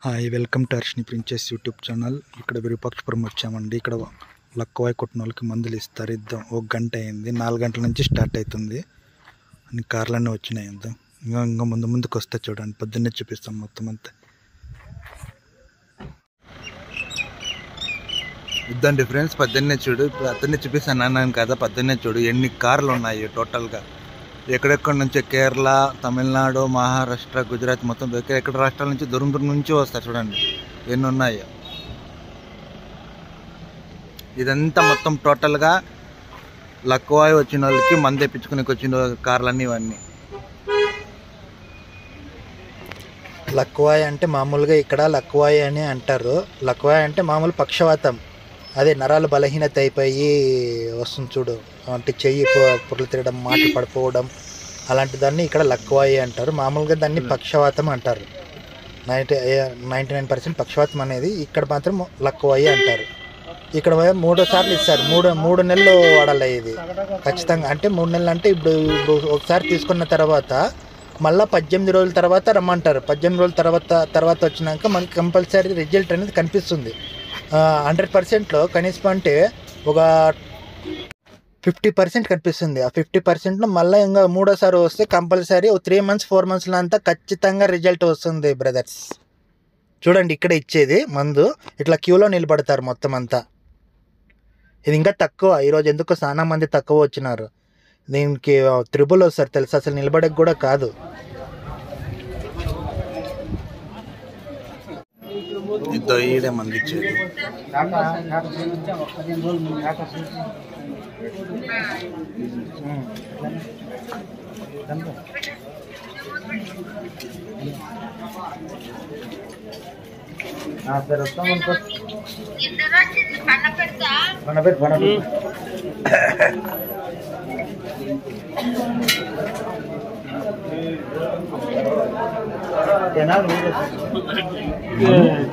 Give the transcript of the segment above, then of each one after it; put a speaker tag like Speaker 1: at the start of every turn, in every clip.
Speaker 1: Hi welcome to Harshini princess YouTube channel. ఇక్కడ విరూపాక్షపురం వచ్చామండి. ఇక్కడ లక్కువాయి కొట్టిన వాళ్ళకి మందులు ఇస్తారు. ఇద్దాం, 1 గంట అయింది. 4 గంటల నుంచి స్టార్ట్ అవుతుంది. అన్ని కార్లన్నీ వచ్చినాయి. ఇద్దాం ఇంకా ముందుకు వస్తే చూడండి. పొద్దున్నే చూపిస్తాం మొత్తం అంతా. ఇద్దండి ఫ్రెండ్స్, పొద్దున్నే చూడు. పొద్దున్నే చూపిస్తాను అన్నాను కదా, పొద్దున్నే చూడు ఎన్ని కార్లు ఉన్నాయి టోటల్గా. ఎక్కడెక్కడ నుంచి కేరళ, తమిళనాడు, మహారాష్ట్ర, గుజరాత్ మొత్తం ఎక్కడ రాష్ట్రాల నుంచి దూరం నుంచి వస్తారు. చూడండి ఎన్ని ఉన్నాయో. ఇదంతా మొత్తం టోటల్గా లక్కువాయి వచ్చిన వాళ్ళకి మందు తెప్పించుకునే వచ్చిన కార్లన్నీ ఇవన్నీ. లక్కువాయి అంటే మామూలుగా ఇక్కడ లక్కువాయి అని అంటారు. లక్కువాయి అంటే మామూలు పక్షవాతం, అదే నరాలు బలహీనత అయిపోయి వస్తుంది చూడు, అంటే చెయ్యి పుర్లు తిరగడం, మాట పడిపోవడం, అలాంటి దాన్ని ఇక్కడ లక్కువాయి అంటారు. మామూలుగా దాన్ని పక్షవాతం అంటారు. 99% పక్షవాతం అనేది, ఇక్కడ మాత్రం లక్కువాయి అంటారు. ఇక్కడ 3 సార్లు ఇస్తారు. మూడు నెలలు వాడాలి ఇది ఖచ్చితంగా. అంటే 3 నెలలు అంటే ఇప్పుడు ఒకసారి తీసుకున్న తర్వాత మళ్ళీ 18 రోజుల తర్వాత రమ్మంటారు. 18 రోజుల తర్వాత వచ్చినాక మనకి కంపల్సరీ రిజల్ట్ అనేది కనిపిస్తుంది. 100%లో కనీసం అంటే ఒక 50% కనిపిస్తుంది. ఆ 50%లో మళ్ళీ ఇంకా 3ఓసారి వస్తే కంపల్సరీ 3 months 4 monthsలో అంతా ఖచ్చితంగా రిజల్ట్ వస్తుంది బ్రదర్స్. చూడండి ఇక్కడ ఇచ్చేది మందు, ఇట్లా క్యూలో నిలబడతారు మొత్తం అంతా. ఇది ఇంకా తక్కువ. ఈరోజు ఎందుకు చాలా మంది తక్కువ వచ్చినారు. దీనికి 3 వస్తారు తెలుసు, అసలు నిలబడక కూడా కాదు. ఈడే మంది ఇచ్చేది. సరే వస్తాం అనుకో.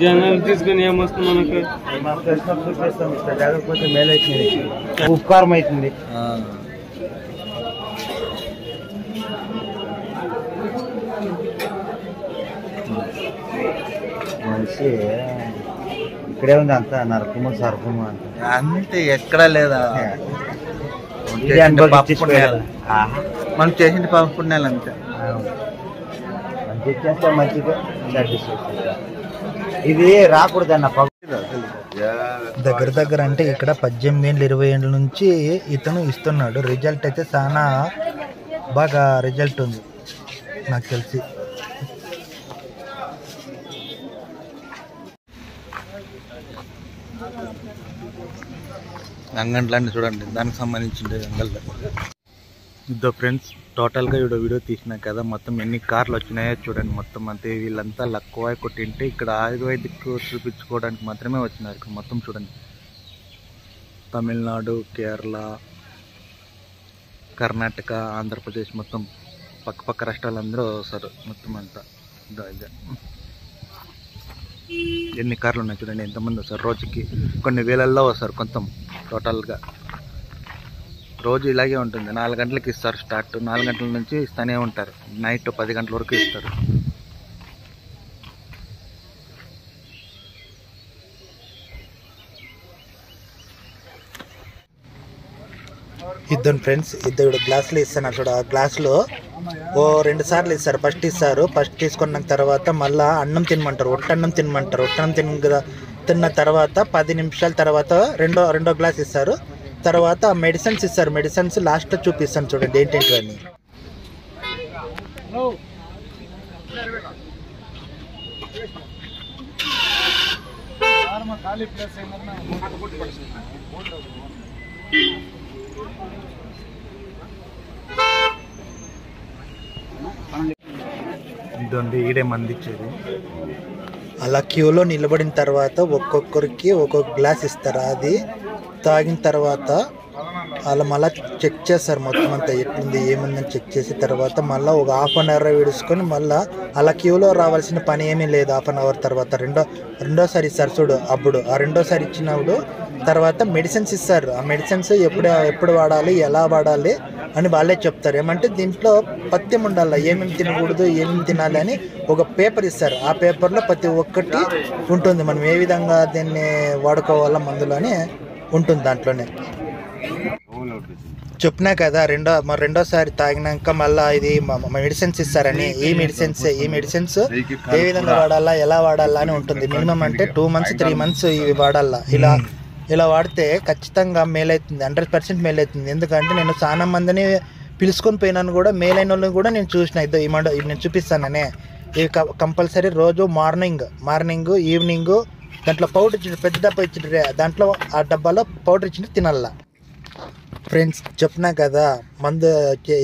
Speaker 2: జనాలు తీసుకుని ఏమొస్తుంది మనకు
Speaker 1: చూపిస్తాం. ఇట్లా జాగ్రత్త మేలు అవుతుంది, ఉపకారం అవుతుంది. మనిషి ఇక్కడే ఉంది, అంత నరకము సరకము అంతే, ఎక్కడా లేదా. మనం చేసిన పాప పుణ్యాలు అంతే. మంచి మంచిగా ఇది రాకూడదు అన్న. దగ్గర అంటే ఇక్కడ 18 ఏళ్ళు 20 ఏళ్ళ నుంచి ఇతను ఇస్తున్నాడు. రిజల్ట్ అయితే చాలా బాగా రిజల్ట్ ఉంది నాకు తెలిసి. అంగంట్లన్నీ చూడండి, దానికి సంబంధించింది అంగళ్ళు. ఇద్దో ఫ్రెండ్స్, టోటల్గా వీడియో తీసినా కదా, మొత్తం ఎన్ని కార్లు వచ్చినాయో చూడండి. మొత్తం అంతే. వీళ్ళంతా లక్కువాయి కొట్టింటే ఇక్కడ ఆయుర్వేదిక్ చూపించుకోవడానికి మాత్రమే వచ్చినారు. ఇక్కడ మొత్తం చూడండి, తమిళనాడు, కేరళ, కర్ణాటక, ఆంధ్రప్రదేశ్ మొత్తం పక్క రాష్ట్రాలందరూ వస్తారు మొత్తం అంతా. ఇదే ఎన్ని కార్లు ఉన్నాయి చూడండి, ఎంతమంది వస్తారు. రోజుకి కొన్ని వేలల్లో వస్తారు కొంత. టోటల్గా రోజు ఇలాగే ఉంటుంది. 4 గంటలకి ఇస్తారు స్టార్ట్. 4 గంటల నుంచి ఇస్తూనే ఉంటారు. నైట్ 10 గంటల వరకు ఇస్తారు. ఇద్దరు ఫ్రెండ్స్, 2 గ్లాసులు ఇస్తాను చూడ. ఆ గ్లాసులో 2 సార్లు ఇస్తారు. ఫస్ట్ తీసుకున్న తర్వాత మళ్ళీ అన్నం తినమంటారు, ఒట్టన్నం తినమంటారు. తిన్న తర్వాత 10 నిమిషాల తర్వాత రెండో గ్లాస్ ఇస్తారు. తర్వాత మెడిసిన్స్ ఇస్తారు. మెడిసిన్స్ లాస్ట్లో చూపిస్తాను చూడండి ఏంటంటే అని. ఇదండి ఈడే మంది ఇచ్చేది. అలా క్యూలో నిలబడిన తర్వాత ఒక్కొక్కరికి ఒక్కొక్క గ్లాస్ ఇస్తారు. అది తాగిన తర్వాత అలా మళ్ళీ చెక్ చేస్తారు మొత్తం అంతా ఎట్లుంది ఏముందని చెక్ చేసిన తర్వాత మళ్ళీ ఒక హాఫ్ అన్ అవర్ విడుచుకొని మళ్ళీ అలా క్యూలో రావాల్సిన పని ఏమీ లేదు. హాఫ్ అన్ అవర్ తర్వాత రెండోసారి ఇస్తారు చూడు, అప్పుడు ఆ రెండోసారి ఇచ్చినప్పుడు తర్వాత మెడిసిన్స్ ఇస్తారు. ఆ మెడిసిన్స్ ఎప్పుడు వాడాలి, ఎలా వాడాలి అని వాళ్ళే చెప్తారు. ఏమంటే దీంట్లో పథ్యం ఉండాలి, ఏమేమి తినకూడదు ఏమేమి తినాలి అని ఒక పేపర్ ఇస్తారు. ఆ పేపర్లో ప్రతి ఒక్కటి ఉంటుంది, మనం ఏ విధంగా దీన్ని వాడుకోవాలా మందులు అని ఉంటుంది దాంట్లోనే. చెప్పినా కదా రెండోసారి తాగినాక మళ్ళీ ఇది మెడిసిన్స్ ఇస్తారని. ఈ మెడిసిన్స్ ఏ విధంగా వాడాలా ఎలా వాడాలా అని ఉంటుంది. మినిమం అంటే 2 months 3 months ఇవి వాడాలా. ఇలా వాడితే ఖచ్చితంగా మేలవుతుంది, 100% మేలవుతుంది. ఎందుకంటే నేను చాలా మందిని పిలుచుకొని పోయినాను కూడా, మేలైన వాళ్ళని కూడా నేను చూసిన. ఇప్పుడు నేను చూపిస్తాననే ఇవి కంపల్సరీ రోజు మార్నింగ్ ఈవినింగ్ దాంట్లో పౌడర్ ఇచ్చి పెద్ద డబ్బా ఇచ్చి దాంట్లో ఆ డబ్బాలో పౌడర్ ఇచ్చి తినాలా. ఫ్రెండ్స్ చెప్పినా కదా మందు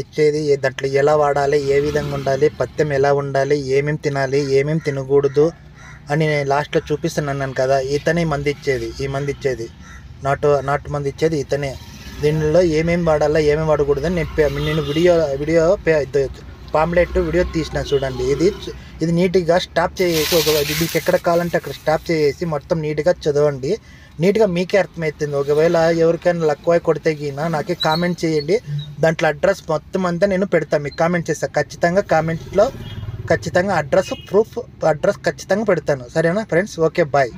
Speaker 1: ఇచ్చేది దాంట్లో ఎలా వాడాలి, ఏ విధంగా ఉండాలి, పథ్యం ఎలా ఉండాలి, ఏమేమి తినాలి ఏమేమి తినకూడదు అని నేను లాస్ట్లో చూపిస్తున్నాను కదా. ఇతనే మంది ఇచ్చేది నాటు మంది ఇచ్చేది ఇతనే. దీనిలో ఏమేమి వాడాలా ఏమేమి వాడకూడదు అని నేను వీడియో పాంప్లెట్ వీడియో తీసిన చూడండి. ఇది నీట్గా స్టాప్ చేసి మీకు ఎక్కడ కావాలంటే అక్కడ స్టాప్ చేసి మొత్తం నీట్గా చదవండి. నీట్గా మీకే అర్థమవుతుంది. ఒకవేళ ఎవరికైనా లక్కువ కొడితే గినా నాకే కామెంట్ చేయండి, దాంట్లో అడ్రస్ మొత్తం అంతా నేను పెడతాను. మీకు కామెంట్ చేస్తాను ఖచ్చితంగా, కామెంట్లో ఖచ్చితంగా అడ్రస్ ఖచ్చితంగా పెడతాను. సరేనా ఫ్రెండ్స్? Okay bye.